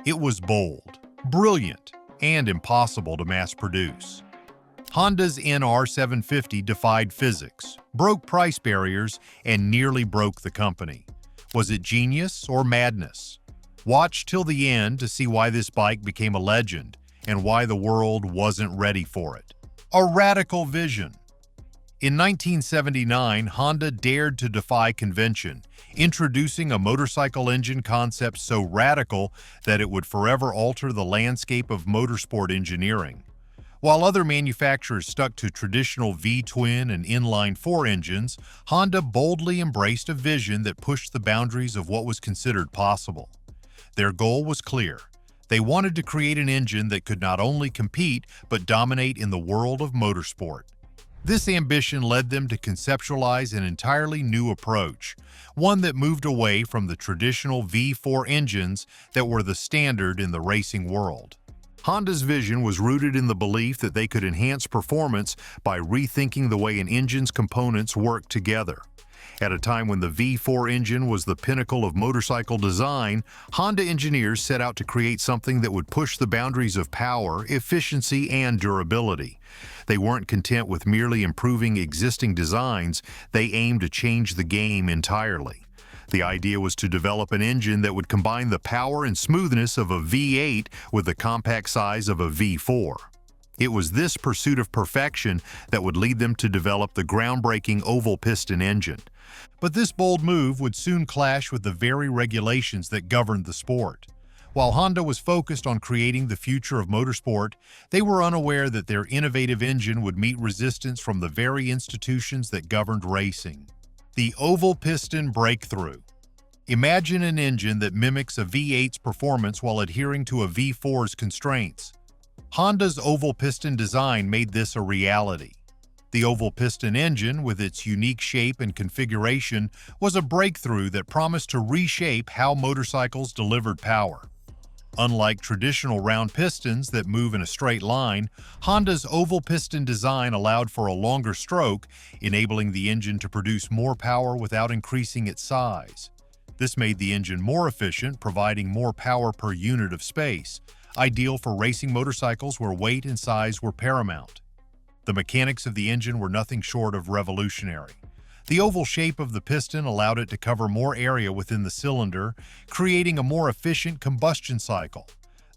It was bold, brilliant, and impossible to mass produce. Honda's NR750 defied physics, broke price barriers, and nearly broke the company. Was it genius or madness? Watch till the end to see why this bike became a legend and why the world wasn't ready for it. A radical vision. In 1979, Honda dared to defy convention, introducing a motorcycle engine concept so radical that it would forever alter the landscape of motorsport engineering. While other manufacturers stuck to traditional V-twin and inline-4 engines, Honda boldly embraced a vision that pushed the boundaries of what was considered possible. Their goal was clear. They wanted to create an engine that could not only compete but dominate in the world of motorsport. This ambition led them to conceptualize an entirely new approach, one that moved away from the traditional V4 engines that were the standard in the racing world. Honda's vision was rooted in the belief that they could enhance performance by rethinking the way an engine's components work together. At a time when the V4 engine was the pinnacle of motorcycle design, Honda engineers set out to create something that would push the boundaries of power, efficiency, and durability. They weren't content with merely improving existing designs, they aimed to change the game entirely. The idea was to develop an engine that would combine the power and smoothness of a V8 with the compact size of a V4. It was this pursuit of perfection that would lead them to develop the groundbreaking Oval-Piston Engine. But this bold move would soon clash with the very regulations that governed the sport. While Honda was focused on creating the future of motorsport, they were unaware that their innovative engine would meet resistance from the very institutions that governed racing. The Oval-Piston Breakthrough. Imagine an engine that mimics a V8's performance while adhering to a V4's constraints. Honda's Oval-Piston design made this a reality. The Oval-Piston engine, with its unique shape and configuration, was a breakthrough that promised to reshape how motorcycles delivered power. Unlike traditional round pistons that move in a straight line, Honda's Oval-Piston design allowed for a longer stroke, enabling the engine to produce more power without increasing its size. This made the engine more efficient, providing more power per unit of space, ideal for racing motorcycles where weight and size were paramount. The mechanics of the engine were nothing short of revolutionary. The oval shape of the piston allowed it to cover more area within the cylinder, creating a more efficient combustion cycle.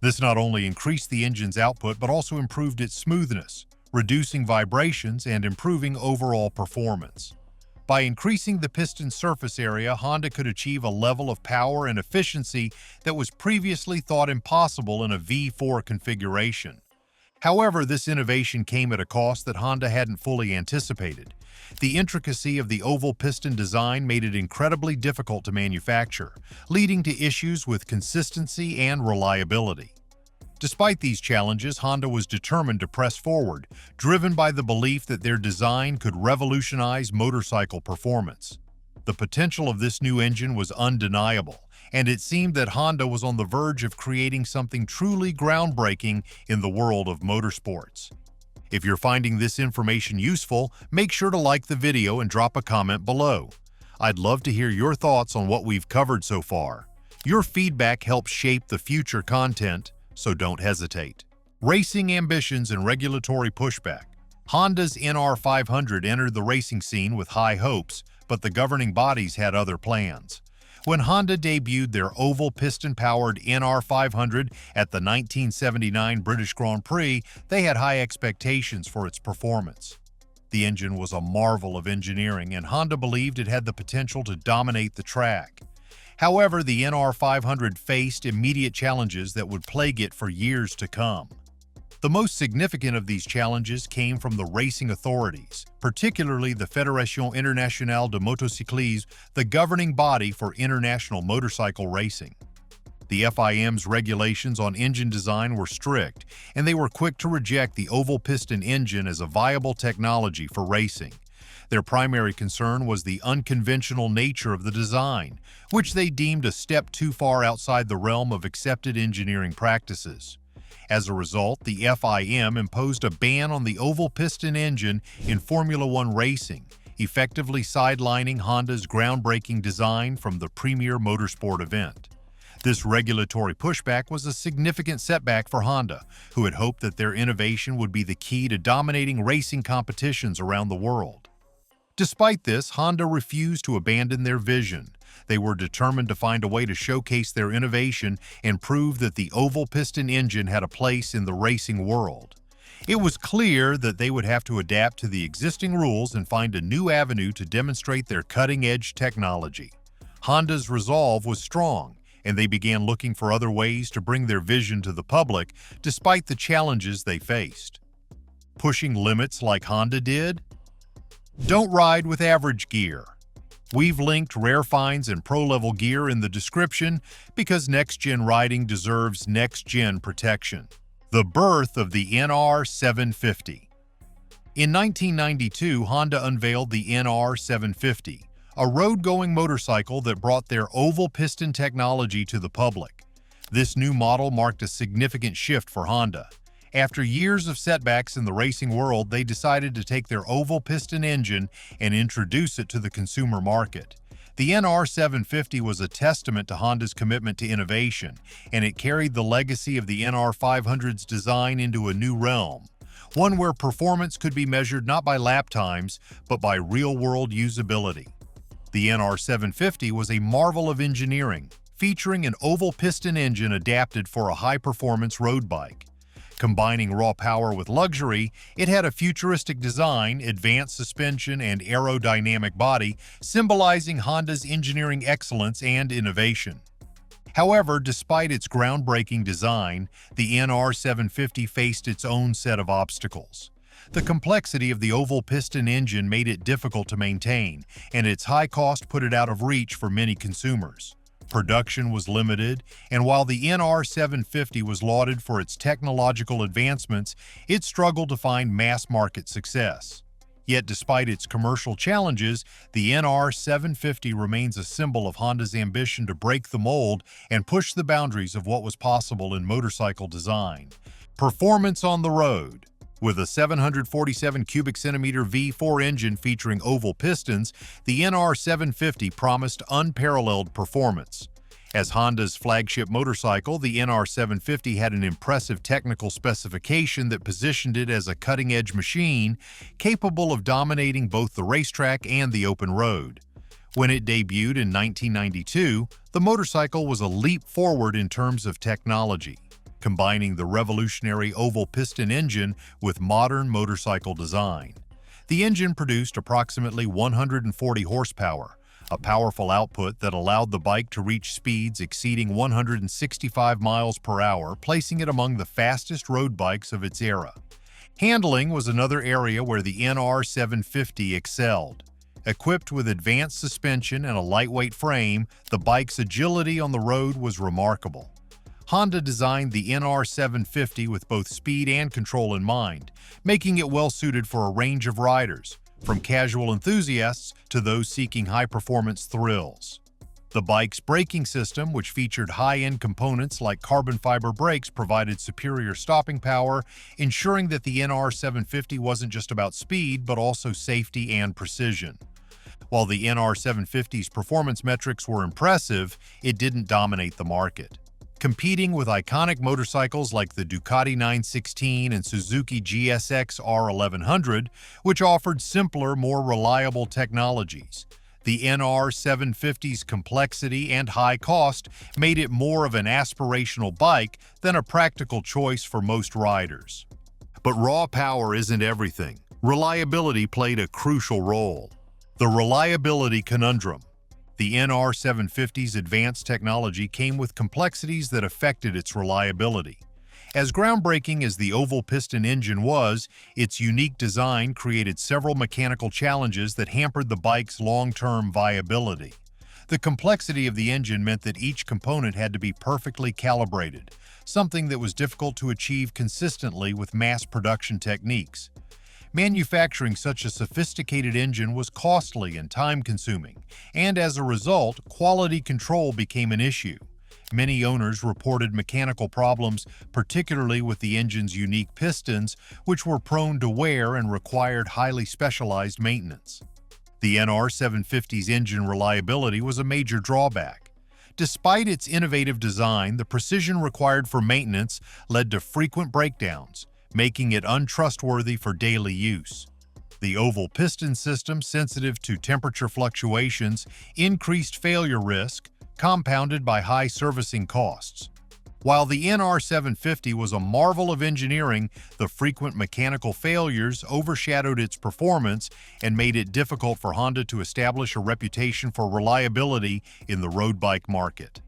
This not only increased the engine's output but also improved its smoothness, reducing vibrations and improving overall performance. By increasing the piston surface area, Honda could achieve a level of power and efficiency that was previously thought impossible in a V4 configuration. However, this innovation came at a cost that Honda hadn't fully anticipated. The intricacy of the oval piston design made it incredibly difficult to manufacture, leading to issues with consistency and reliability. Despite these challenges, Honda was determined to press forward, driven by the belief that their design could revolutionize motorcycle performance. The potential of this new engine was undeniable, and it seemed that Honda was on the verge of creating something truly groundbreaking in the world of motorsports. If you're finding this information useful, make sure to like the video and drop a comment below. I'd love to hear your thoughts on what we've covered so far. Your feedback helps shape the future content, so don't hesitate. Racing ambitions and regulatory pushback. Honda's NR500 entered the racing scene with high hopes, but the governing bodies had other plans. When Honda debuted their oval piston-powered NR500 at the 1979 British Grand Prix, they had high expectations for its performance. The engine was a marvel of engineering, and Honda believed it had the potential to dominate the track. However, the NR500 faced immediate challenges that would plague it for years to come. The most significant of these challenges came from the racing authorities, particularly the Fédération Internationale de Motocyclisme, the governing body for international motorcycle racing. The FIM's regulations on engine design were strict, and they were quick to reject the oval-piston engine as a viable technology for racing. Their primary concern was the unconventional nature of the design, which they deemed a step too far outside the realm of accepted engineering practices. As a result, the FIM imposed a ban on the oval-piston engine in Formula One racing, effectively sidelining Honda's groundbreaking design from the premier motorsport event. This regulatory pushback was a significant setback for Honda, who had hoped that their innovation would be the key to dominating racing competitions around the world. Despite this, Honda refused to abandon their vision. They were determined to find a way to showcase their innovation and prove that the oval-piston engine had a place in the racing world. It was clear that they would have to adapt to the existing rules and find a new avenue to demonstrate their cutting-edge technology. Honda's resolve was strong, and they began looking for other ways to bring their vision to the public despite the challenges they faced. Pushing limits like Honda did? Don't ride with average gear. We've linked rare finds and pro-level gear in the description because next-gen riding deserves next-gen protection. The birth of the NR750. In 1992, Honda unveiled the NR750, a road-going motorcycle that brought their oval-piston technology to the public. This new model marked a significant shift for Honda. After years of setbacks in the racing world, they decided to take their oval-piston engine and introduce it to the consumer market. The NR750 was a testament to Honda's commitment to innovation, and it carried the legacy of the NR500's design into a new realm, one where performance could be measured not by lap times, but by real-world usability. The NR750 was a marvel of engineering, featuring an oval-piston engine adapted for a high-performance road bike. Combining raw power with luxury, it had a futuristic design, advanced suspension, and aerodynamic body, symbolizing Honda's engineering excellence and innovation. However, despite its groundbreaking design, the NR750 faced its own set of obstacles. The complexity of the oval-piston engine made it difficult to maintain, and its high cost put it out of reach for many consumers. Production was limited, and while the NR750 was lauded for its technological advancements, it struggled to find mass-market success. Yet despite its commercial challenges, the NR750 remains a symbol of Honda's ambition to break the mold and push the boundaries of what was possible in motorcycle design. Performance on the road. With a 747 cubic centimeter V4 engine featuring oval pistons, the NR750 promised unparalleled performance. As Honda's flagship motorcycle, the NR750 had an impressive technical specification that positioned it as a cutting-edge machine, capable of dominating both the racetrack and the open road. When it debuted in 1992, the motorcycle was a leap forward in terms of technology, combining the revolutionary oval-piston engine with modern motorcycle design. The engine produced approximately 140 horsepower, a powerful output that allowed the bike to reach speeds exceeding 165 miles per hour, placing it among the fastest road bikes of its era. Handling was another area where the NR750 excelled. Equipped with advanced suspension and a lightweight frame, the bike's agility on the road was remarkable. Honda designed the NR750 with both speed and control in mind, making it well-suited for a range of riders, from casual enthusiasts to those seeking high-performance thrills. The bike's braking system, which featured high-end components like carbon fiber brakes, provided superior stopping power, ensuring that the NR750 wasn't just about speed but also safety and precision. While the NR750's performance metrics were impressive, it didn't dominate the market. Competing with iconic motorcycles like the Ducati 916 and Suzuki GSX R1100, which offered simpler, more reliable technologies. The NR750's complexity and high cost made it more of an aspirational bike than a practical choice for most riders. But raw power isn't everything. Reliability played a crucial role. The reliability conundrum. The NR750's advanced technology came with complexities that affected its reliability. As groundbreaking as the oval-piston engine was, its unique design created several mechanical challenges that hampered the bike's long-term viability. The complexity of the engine meant that each component had to be perfectly calibrated, something that was difficult to achieve consistently with mass production techniques. Manufacturing such a sophisticated engine was costly and time-consuming, and as a result, quality control became an issue. Many owners reported mechanical problems, particularly with the engine's unique pistons, which were prone to wear and required highly specialized maintenance. The NR750's engine reliability was a major drawback. Despite its innovative design, the precision required for maintenance led to frequent breakdowns, making it untrustworthy for daily use. The oval piston system, sensitive to temperature fluctuations, increased failure risk, compounded by high servicing costs. While the NR750 was a marvel of engineering, the frequent mechanical failures overshadowed its performance and made it difficult for Honda to establish a reputation for reliability in the road bike market.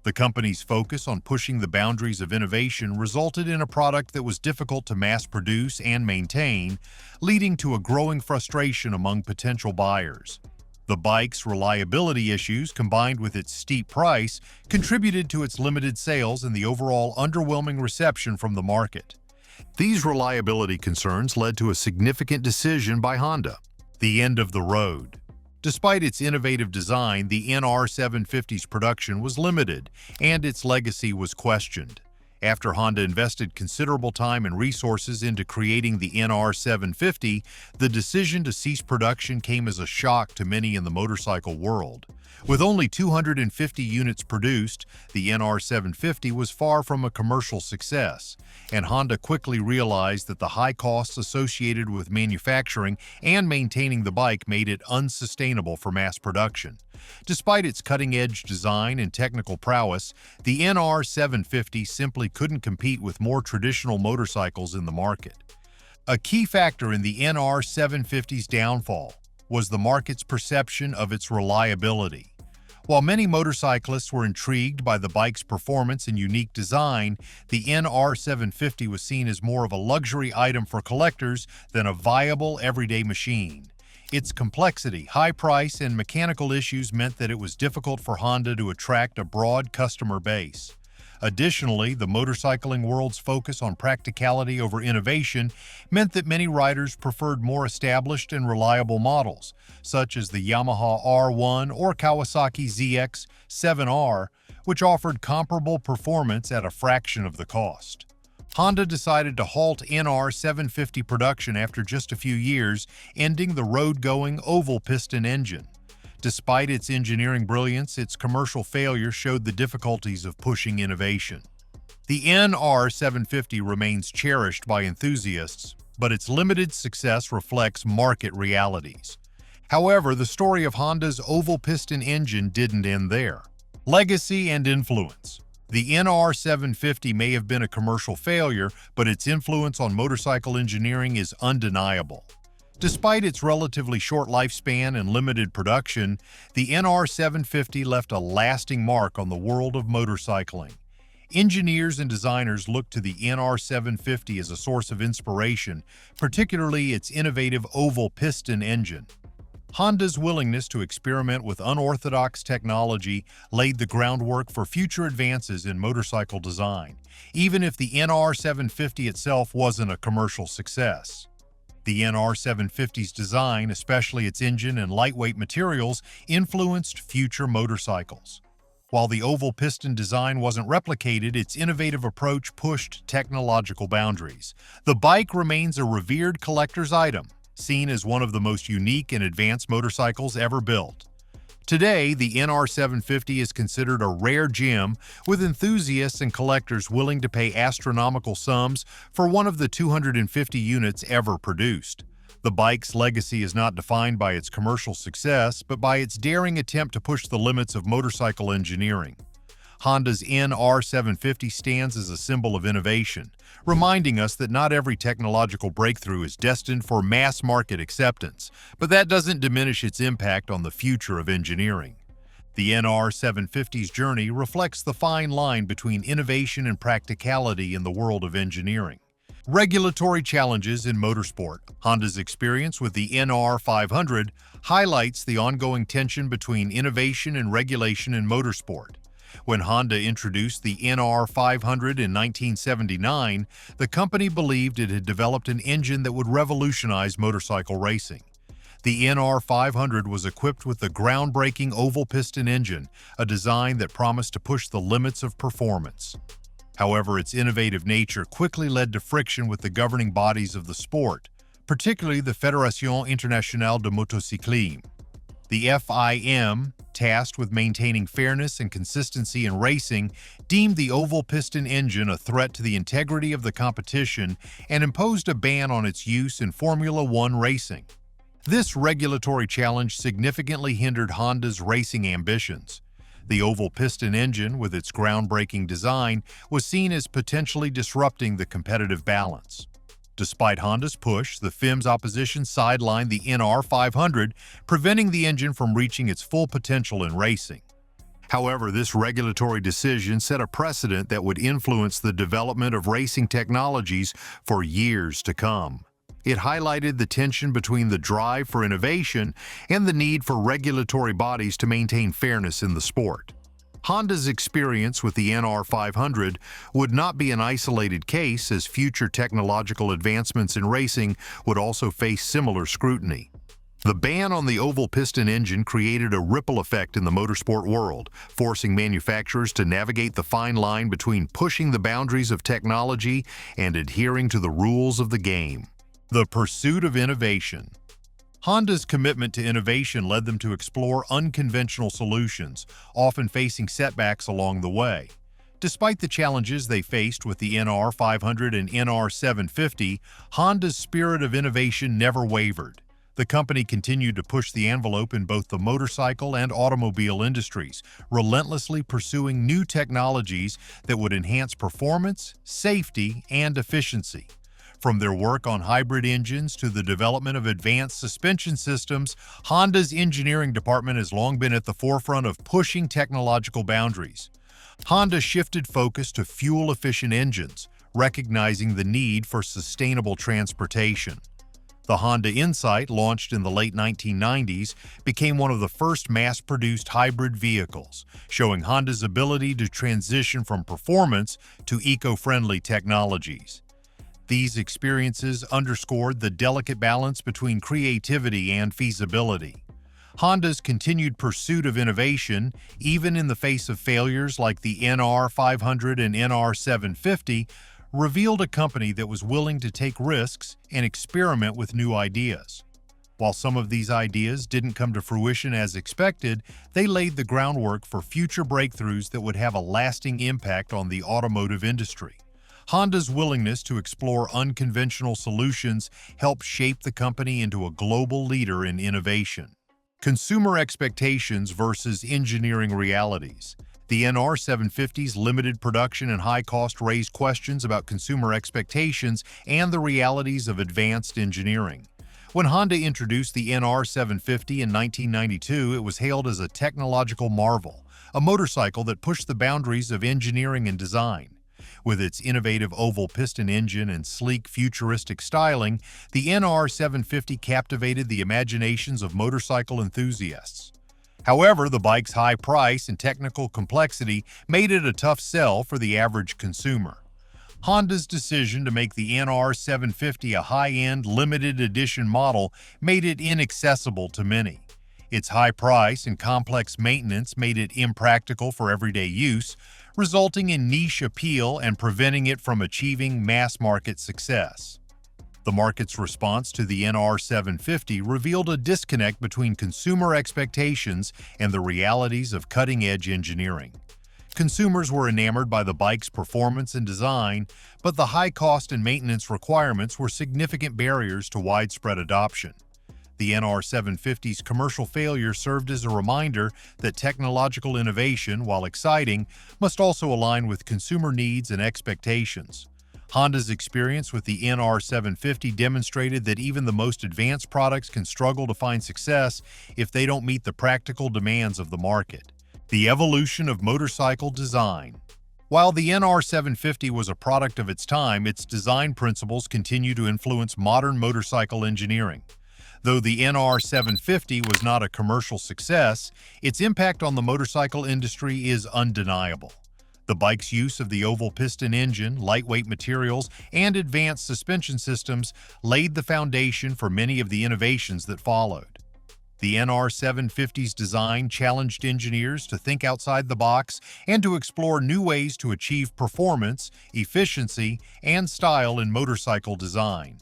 The company's focus on pushing the boundaries of innovation resulted in a product that was difficult to mass produce and maintain, leading to a growing frustration among potential buyers. The bike's reliability issues, combined with its steep price, contributed to its limited sales and the overall underwhelming reception from the market. These reliability concerns led to a significant decision by Honda: the end of the road. Despite its innovative design, the NR750's production was limited, and its legacy was questioned. After Honda invested considerable time and resources into creating the NR750, the decision to cease production came as a shock to many in the motorcycle world. With only 250 units produced, the NR750 was far from a commercial success, and Honda quickly realized that the high costs associated with manufacturing and maintaining the bike made it unsustainable for mass production. Despite its cutting-edge design and technical prowess, the NR750 simply couldn't compete with more traditional motorcycles in the market. A key factor in the NR750's downfall was the market's perception of its reliability. While many motorcyclists were intrigued by the bike's performance and unique design, the NR750 was seen as more of a luxury item for collectors than a viable everyday machine. Its complexity, high price, and mechanical issues meant that it was difficult for Honda to attract a broad customer base. Additionally, the motorcycling world's focus on practicality over innovation meant that many riders preferred more established and reliable models, such as the Yamaha R1 or Kawasaki ZX-7R, which offered comparable performance at a fraction of the cost. Honda decided to halt NR750 production after just a few years, ending the road-going Oval-Piston Engine. Despite its engineering brilliance, its commercial failure showed the difficulties of pushing innovation. The NR750 remains cherished by enthusiasts, but its limited success reflects market realities. However, the story of Honda's Oval-Piston Engine didn't end there. Legacy and influence. The NR750 may have been a commercial failure, but its influence on motorcycle engineering is undeniable. Despite its relatively short lifespan and limited production, the NR750 left a lasting mark on the world of motorcycling. Engineers and designers look to the NR750 as a source of inspiration, particularly its innovative oval-piston engine. Honda's willingness to experiment with unorthodox technology laid the groundwork for future advances in motorcycle design, even if the NR750 itself wasn't a commercial success. The NR750's design, especially its engine and lightweight materials, influenced future motorcycles. While the oval piston design wasn't replicated, its innovative approach pushed technological boundaries. The bike remains a revered collector's item, seen as one of the most unique and advanced motorcycles ever built. Today, the NR750 is considered a rare gem, with enthusiasts and collectors willing to pay astronomical sums for one of the 250 units ever produced. The bike's legacy is not defined by its commercial success, but by its daring attempt to push the limits of motorcycle engineering. Honda's NR750 stands as a symbol of innovation, reminding us that not every technological breakthrough is destined for mass market acceptance, but that doesn't diminish its impact on the future of engineering. The NR750's journey reflects the fine line between innovation and practicality in the world of engineering. Regulatory challenges in motorsport. Honda's experience with the NR500 highlights the ongoing tension between innovation and regulation in motorsport. When Honda introduced the NR500 in 1979, the company believed it had developed an engine that would revolutionize motorcycle racing. The NR500 was equipped with the groundbreaking oval-piston engine, a design that promised to push the limits of performance. However, its innovative nature quickly led to friction with the governing bodies of the sport, particularly the Fédération Internationale de Motocyclisme. The FIM, tasked with maintaining fairness and consistency in racing, deemed the oval-piston engine a threat to the integrity of the competition and imposed a ban on its use in Formula One racing. This regulatory challenge significantly hindered Honda's racing ambitions. The oval-piston engine, with its groundbreaking design, was seen as potentially disrupting the competitive balance. Despite Honda's push, the FIM's opposition sidelined the NR500, preventing the engine from reaching its full potential in racing. However, this regulatory decision set a precedent that would influence the development of racing technologies for years to come. It highlighted the tension between the drive for innovation and the need for regulatory bodies to maintain fairness in the sport. Honda's experience with the NR500 would not be an isolated case, as future technological advancements in racing would also face similar scrutiny. The ban on the oval-piston engine created a ripple effect in the motorsport world, forcing manufacturers to navigate the fine line between pushing the boundaries of technology and adhering to the rules of the game. The pursuit of innovation. Honda's commitment to innovation led them to explore unconventional solutions, often facing setbacks along the way. Despite the challenges they faced with the NR500 and NR750, Honda's spirit of innovation never wavered. The company continued to push the envelope in both the motorcycle and automobile industries, relentlessly pursuing new technologies that would enhance performance, safety, and efficiency. From their work on hybrid engines to the development of advanced suspension systems, Honda's engineering department has long been at the forefront of pushing technological boundaries. Honda shifted focus to fuel-efficient engines, recognizing the need for sustainable transportation. The Honda Insight, launched in the late 1990s, became one of the first mass-produced hybrid vehicles, showing Honda's ability to transition from performance to eco-friendly technologies. These experiences underscored the delicate balance between creativity and feasibility. Honda's continued pursuit of innovation, even in the face of failures like the NR500 and NR750, revealed a company that was willing to take risks and experiment with new ideas. While some of these ideas didn't come to fruition as expected, they laid the groundwork for future breakthroughs that would have a lasting impact on the automotive industry. Honda's willingness to explore unconventional solutions helped shape the company into a global leader in innovation. Consumer expectations versus engineering realities. The NR750's limited production and high cost raised questions about consumer expectations and the realities of advanced engineering. When Honda introduced the NR750 in 1992, it was hailed as a technological marvel, a motorcycle that pushed the boundaries of engineering and design. With its innovative oval-piston engine and sleek, futuristic styling, the NR750 captivated the imaginations of motorcycle enthusiasts. However, the bike's high price and technical complexity made it a tough sell for the average consumer. Honda's decision to make the NR750 a high-end, limited-edition model made it inaccessible to many. Its high price and complex maintenance made it impractical for everyday use, resulting in niche appeal and preventing it from achieving mass-market success. The market's response to the NR750 revealed a disconnect between consumer expectations and the realities of cutting-edge engineering. Consumers were enamored by the bike's performance and design, but the high cost and maintenance requirements were significant barriers to widespread adoption. The NR750's commercial failure served as a reminder that technological innovation, while exciting, must also align with consumer needs and expectations. Honda's experience with the NR750 demonstrated that even the most advanced products can struggle to find success if they don't meet the practical demands of the market. The evolution of motorcycle design. While the NR750 was a product of its time, its design principles continue to influence modern motorcycle engineering. Though the NR750 was not a commercial success, its impact on the motorcycle industry is undeniable. The bike's use of the oval-piston engine, lightweight materials, and advanced suspension systems laid the foundation for many of the innovations that followed. The NR750's design challenged engineers to think outside the box and to explore new ways to achieve performance, efficiency, and style in motorcycle design.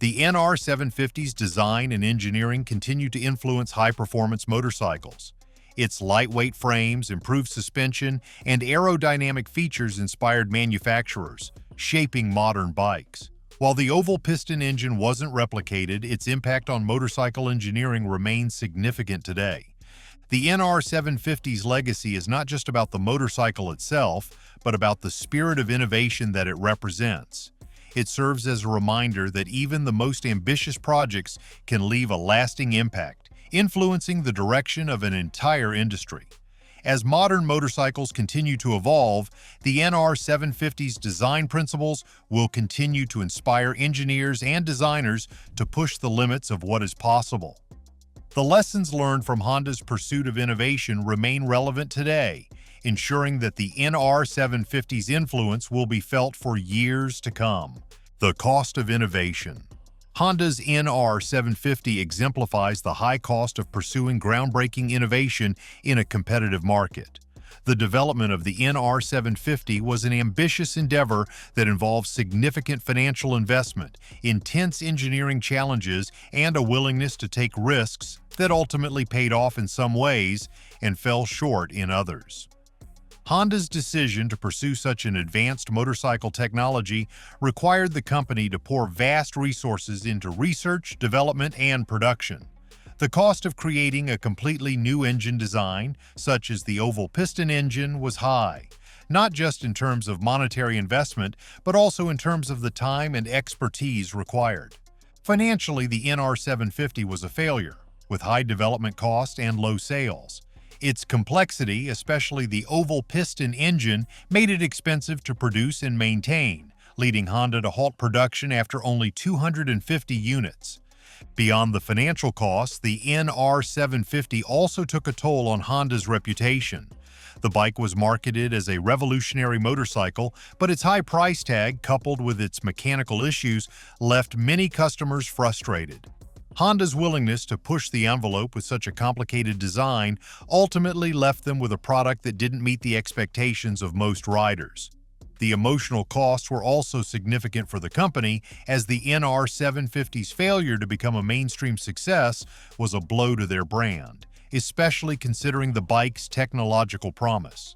The NR750's design and engineering continue to influence high-performance motorcycles. Its lightweight frames, improved suspension, and aerodynamic features inspired manufacturers, shaping modern bikes. While the oval-piston engine wasn't replicated, its impact on motorcycle engineering remains significant today. The NR750's legacy is not just about the motorcycle itself, but about the spirit of innovation that it represents. It serves as a reminder that even the most ambitious projects can leave a lasting impact, influencing the direction of an entire industry. As modern motorcycles continue to evolve, the NR750's design principles will continue to inspire engineers and designers to push the limits of what is possible. The lessons learned from Honda's pursuit of innovation remain relevant today, ensuring that the NR750's influence will be felt for years to come. The cost of innovation. Honda's NR750 exemplifies the high cost of pursuing groundbreaking innovation in a competitive market. The development of the NR750 was an ambitious endeavor that involved significant financial investment, intense engineering challenges, and a willingness to take risks that ultimately paid off in some ways and fell short in others. Honda's decision to pursue such an advanced motorcycle technology required the company to pour vast resources into research, development, and production. The cost of creating a completely new engine design, such as the Oval-Piston Engine, was high, not just in terms of monetary investment, but also in terms of the time and expertise required. Financially, the NR750 was a failure, with high development costs and low sales. Its complexity, especially the Oval-Piston Engine, made it expensive to produce and maintain, leading Honda to halt production after only 250 units. Beyond the financial costs, the NR750 also took a toll on Honda's reputation. The bike was marketed as a revolutionary motorcycle, but its high price tag, coupled with its mechanical issues, left many customers frustrated. Honda's willingness to push the envelope with such a complicated design ultimately left them with a product that didn't meet the expectations of most riders. The emotional costs were also significant for the company, as the NR750's failure to become a mainstream success was a blow to their brand, especially considering the bike's technological promise.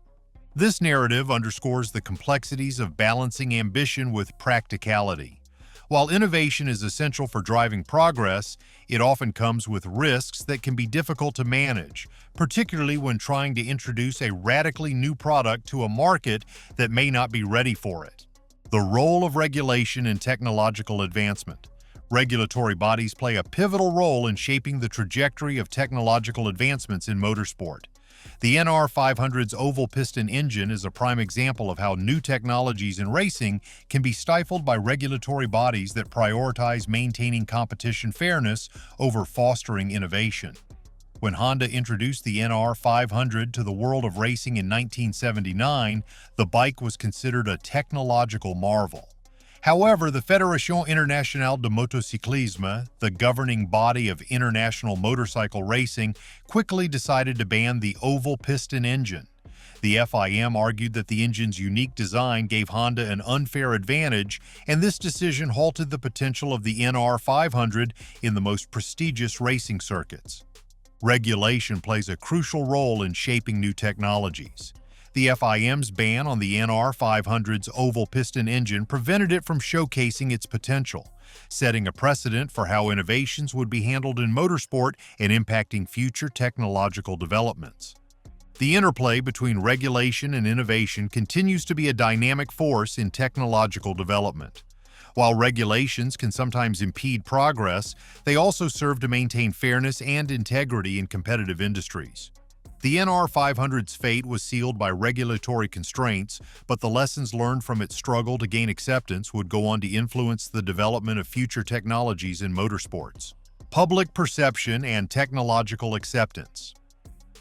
This narrative underscores the complexities of balancing ambition with practicality. While innovation is essential for driving progress, it often comes with risks that can be difficult to manage, particularly when trying to introduce a radically new product to a market that may not be ready for it. The role of regulation in technological advancement. Regulatory bodies play a pivotal role in shaping the trajectory of technological advancements in motorsport. The NR500's oval-piston engine is a prime example of how new technologies in racing can be stifled by regulatory bodies that prioritize maintaining competition fairness over fostering innovation. When Honda introduced the NR500 to the world of racing in 1979, the bike was considered a technological marvel. However, the Fédération Internationale de Motocyclisme, the governing body of international motorcycle racing, quickly decided to ban the oval-piston engine. The FIM argued that the engine's unique design gave Honda an unfair advantage, and this decision halted the potential of the NR500 in the most prestigious racing circuits. Regulation plays a crucial role in shaping new technologies. The FIM's ban on the NR500's oval-piston engine prevented it from showcasing its potential, setting a precedent for how innovations would be handled in motorsport and impacting future technological developments. The interplay between regulation and innovation continues to be a dynamic force in technological development. While regulations can sometimes impede progress, they also serve to maintain fairness and integrity in competitive industries. The NR500's fate was sealed by regulatory constraints, but the lessons learned from its struggle to gain acceptance would go on to influence the development of future technologies in motorsports. Public perception and technological acceptance.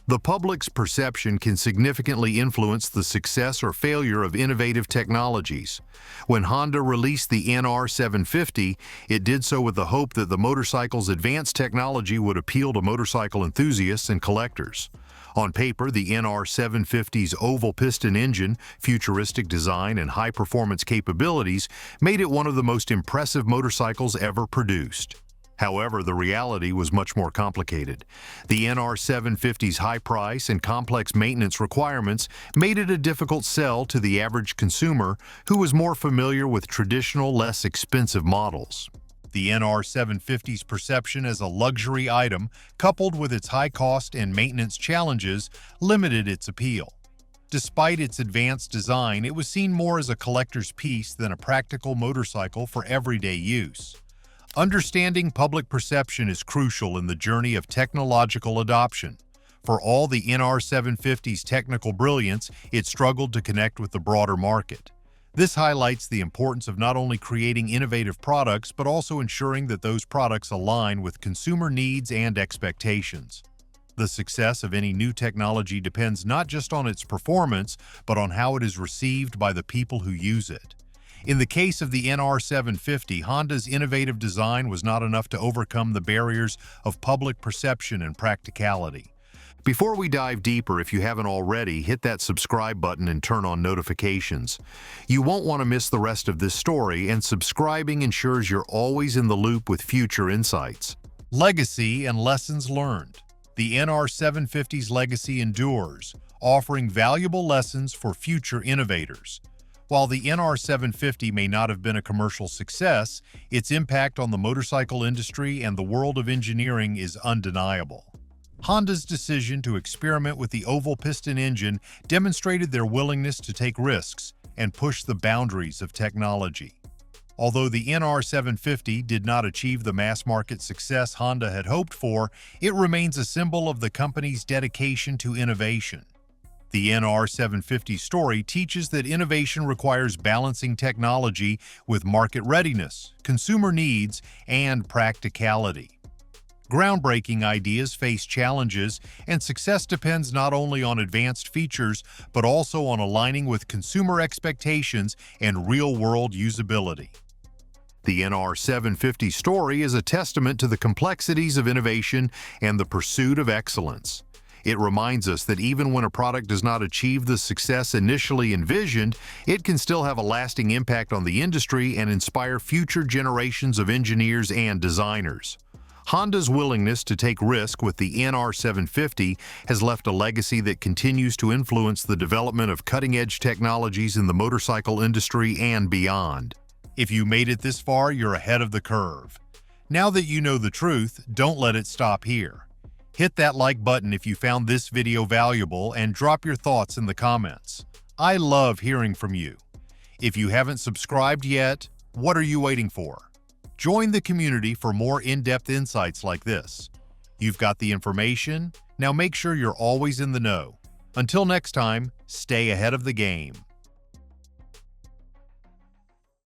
The public's perception can significantly influence the success or failure of innovative technologies. When Honda released the NR750, it did so with the hope that the motorcycle's advanced technology would appeal to motorcycle enthusiasts and collectors. On paper, the NR750's oval-piston engine, futuristic design, and high-performance capabilities made it one of the most impressive motorcycles ever produced. However, the reality was much more complicated. The NR750's high price and complex maintenance requirements made it a difficult sell to the average consumer who was more familiar with traditional, less expensive models. The NR750's perception as a luxury item, coupled with its high cost and maintenance challenges, limited its appeal. Despite its advanced design, it was seen more as a collector's piece than a practical motorcycle for everyday use. Understanding public perception is crucial in the journey of technological adoption. For all the NR750's technical brilliance, it struggled to connect with the broader market. This highlights the importance of not only creating innovative products, but also ensuring that those products align with consumer needs and expectations. The success of any new technology depends not just on its performance, but on how it is received by the people who use it. In the case of the NR750, Honda's innovative design was not enough to overcome the barriers of public perception and practicality. Before we dive deeper, if you haven't already, hit that subscribe button and turn on notifications. You won't want to miss the rest of this story, and subscribing ensures you're always in the loop with future insights. Legacy and lessons learned. The NR750's legacy endures, offering valuable lessons for future innovators. While the NR750 may not have been a commercial success, its impact on the motorcycle industry and the world of engineering is undeniable. Honda's decision to experiment with the oval-piston engine demonstrated their willingness to take risks and push the boundaries of technology. Although the NR750 did not achieve the mass-market success Honda had hoped for, it remains a symbol of the company's dedication to innovation. The NR750 story teaches that innovation requires balancing technology with market readiness, consumer needs, and practicality. Groundbreaking ideas face challenges, and success depends not only on advanced features, but also on aligning with consumer expectations and real-world usability. The NR750 story is a testament to the complexities of innovation and the pursuit of excellence. It reminds us that even when a product does not achieve the success initially envisioned, it can still have a lasting impact on the industry and inspire future generations of engineers and designers. Honda's willingness to take risk with the NR750 has left a legacy that continues to influence the development of cutting-edge technologies in the motorcycle industry and beyond. If you made it this far, you're ahead of the curve. Now that you know the truth, don't let it stop here. Hit that like button if you found this video valuable and drop your thoughts in the comments. I love hearing from you. If you haven't subscribed yet, what are you waiting for? Join the community for more in-depth insights like this. You've got the information, now make sure you're always in the know. Until next time, stay ahead of the game.